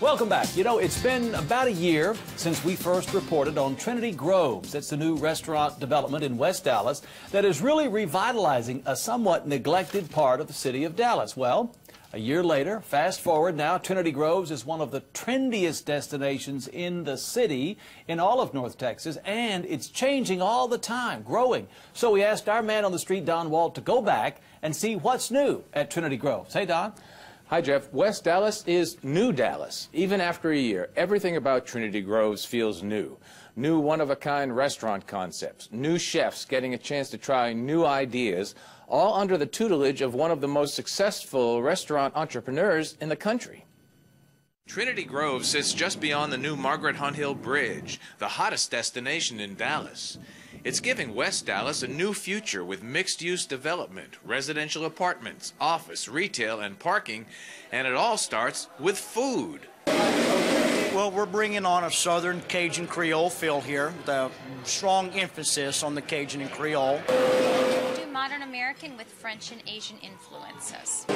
Welcome back. You know, it's been about a year since we first reported on Trinity Groves. It's the new restaurant development in West Dallas that is really revitalizing a somewhat neglected part of the city of Dallas. Well, a year later, fast forward now, Trinity Groves is one of the trendiest destinations in the city in all of North Texas, and it's changing all the time, growing. So we asked our man on the street, Don Walt, to go back and see what's new at Trinity Groves. Hey, Don. Hi, Jeff. West Dallas is new Dallas. Even after a year, everything about Trinity Groves feels new. New one-of-a-kind restaurant concepts, new chefs getting a chance to try new ideas, all under the tutelage of one of the most successful restaurant entrepreneurs in the country. Trinity Groves sits just beyond the new Margaret Hunt Hill Bridge, the hottest destination in Dallas. It's giving West Dallas a new future with mixed-use development, residential apartments, office, retail, and parking, and it all starts with food. Well, we're bringing on a Southern Cajun Creole feel here, with a strong emphasis on the Cajun and Creole. Do modern American with French and Asian influences.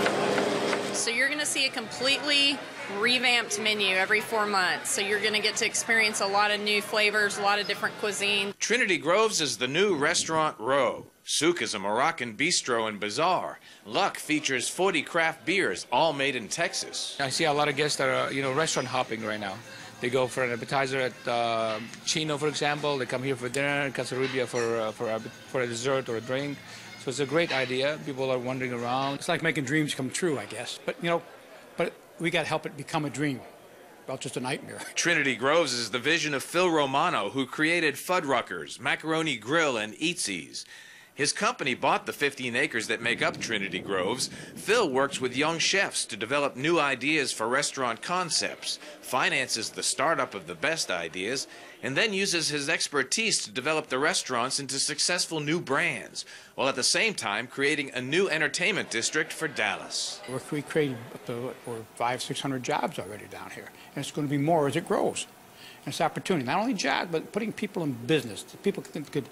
So you're going to see a completely revamped menu every 4 months. So you're going to get to experience a lot of new flavors, a lot of different cuisine. Trinity Groves is the new restaurant row. Souk is a Moroccan bistro and bazaar. Luck features 40 craft beers, all made in Texas. I see a lot of guests that are, restaurant hopping right now. They go for an appetizer at Chino, for example. They come here for dinner, Casaribia for a dessert or a drink. So it's a great idea. People are wandering around. It's like making dreams come true, I guess. But, but we got to help it become a dream. Well, just a nightmare. Trinity Groves is the vision of Phil Romano, who created Fuddruckers, Macaroni Grill, and Eatsies. His company bought the 15 acres that make up Trinity Groves. Phil works with young chefs to develop new ideas for restaurant concepts, finances the startup of the best ideas, and then uses his expertise to develop the restaurants into successful new brands, while at the same time creating a new entertainment district for Dallas. We created up to 500-600 jobs already down here, and it's going to be more as it grows. And it's opportunity, not only jobs, but putting people in business. People could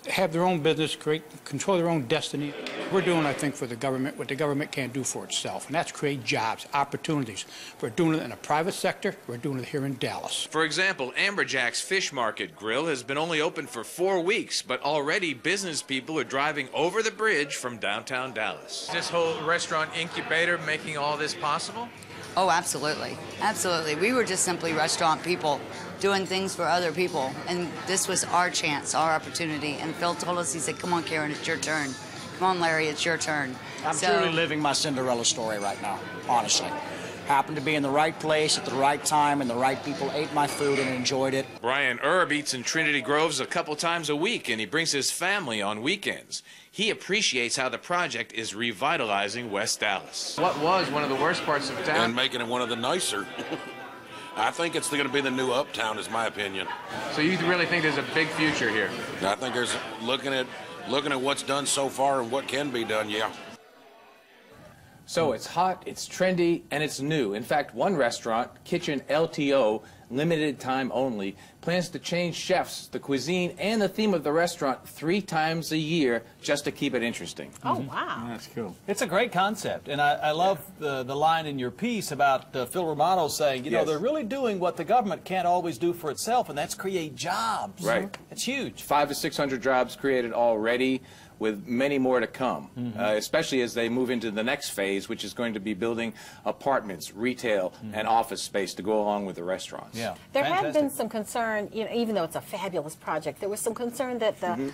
have their own business, control their own destiny. We're doing, I think, for the government what the government can't do for itself, and that's create jobs, opportunities. We're doing it in the private sector. We're doing it here in Dallas. For example, Amberjack's Fish Market Grill has been only open for 4 weeks, but already business people are driving over the bridge from downtown Dallas. This whole restaurant incubator making all this possible? Oh, absolutely. Absolutely. We were just simply restaurant people doing things for other people, and this was our chance, our opportunity. And Phil told us, he said, come on, Karen, it's your turn. Come on, Larry, it's your turn. I'm truly living my Cinderella story right now, honestly. Happened to be in the right place at the right time, and the right people ate my food and enjoyed it. Brian Erb eats in Trinity Groves a couple times a week, and he brings his family on weekends. He appreciates how the project is revitalizing West Dallas. What was one of the worst parts of town? And making it one of the nicer. I think it's going to be the new Uptown, is my opinion. So you really think there's a big future here? I think there's looking at what's done so far and what can be done, yeah. So it's hot, it's trendy, and it's new. In fact, one restaurant, Kitchen LTO, limited time only, plans to change chefs, the cuisine, and the theme of the restaurant 3 times a year just to keep it interesting. Oh, wow. That's cool. It's a great concept, and I love the line in your piece about Phil Romano saying, you know, they're really doing what the government can't always do for itself, and that's create jobs. Right. It's huge. 500 to 600 jobs created already, with many more to come, especially as they move into the next phase, which is going to be building apartments, retail, and office space to go along with the restaurants. Yeah. There had been some concern, even though it's a fabulous project, there was some concern that the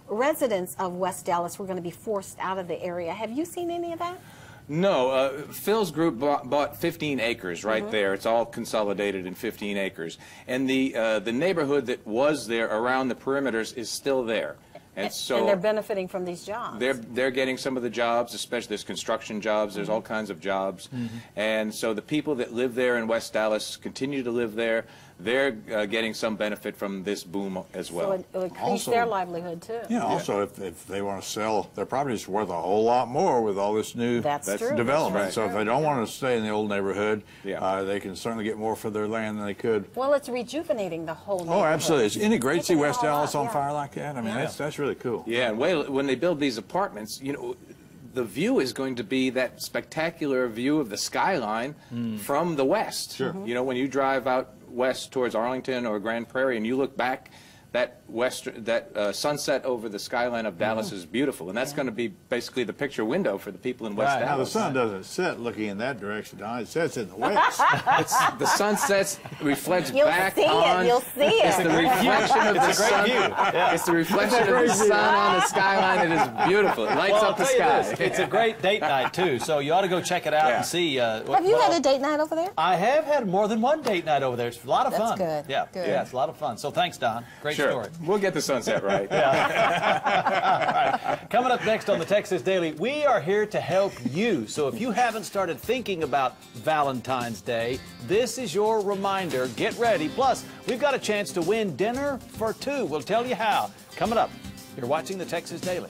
residents of West Dallas were going to be forced out of the area. Have you seen any of that? No, Phil's group bought 15 acres right there. It's all consolidated in 15 acres. And the neighborhood that was there around the perimeters is still there. And they're benefiting from these jobs. They're getting some of the jobs, especially there's construction jobs, there's all kinds of jobs. And so the people that live there in West Dallas continue to live there. They're getting some benefit from this boom as well. So it'll increase their livelihood, too. Yeah, also, if they want to sell, their property's worth a whole lot more with all this new development. That's so true. if they don't want to stay in the old neighborhood, they can certainly get more for their land than they could. Well, it's rejuvenating the whole neighborhood. Oh, absolutely. Isn't it great to see West Dallas on fire like that? I mean, that's really cool. Yeah, and when they build these apartments, the view is going to be that spectacular view of the skyline from the west. Sure. You know, when you drive out west towards Arlington or Grand Prairie and you look back, that sunset over the skyline of Dallas is beautiful, and that's going to be basically the picture window for the people in West Dallas. Now the sun doesn't set looking in that direction, Don. It sets in the west. The sun sets, reflects You'll back see on. it. You'll see it. It's the reflection of the sun. It's the reflection of the sun on the skyline. It is beautiful. It lights up the sky. It's a great date night too, so you ought to go check it out and see. Have you had a date night over there? I have had more than one date night over there. It's a lot of fun. That's good. Yeah, Good. yeah, it's a lot of fun. So thanks, Don. Great story. We'll get the sunset right. All right. Coming up next on the Texas Daily, we are here to help you. So if you haven't started thinking about Valentine's Day, this is your reminder. Get ready. Plus, we've got a chance to win dinner for two. We'll tell you how. Coming up, you're watching the Texas Daily.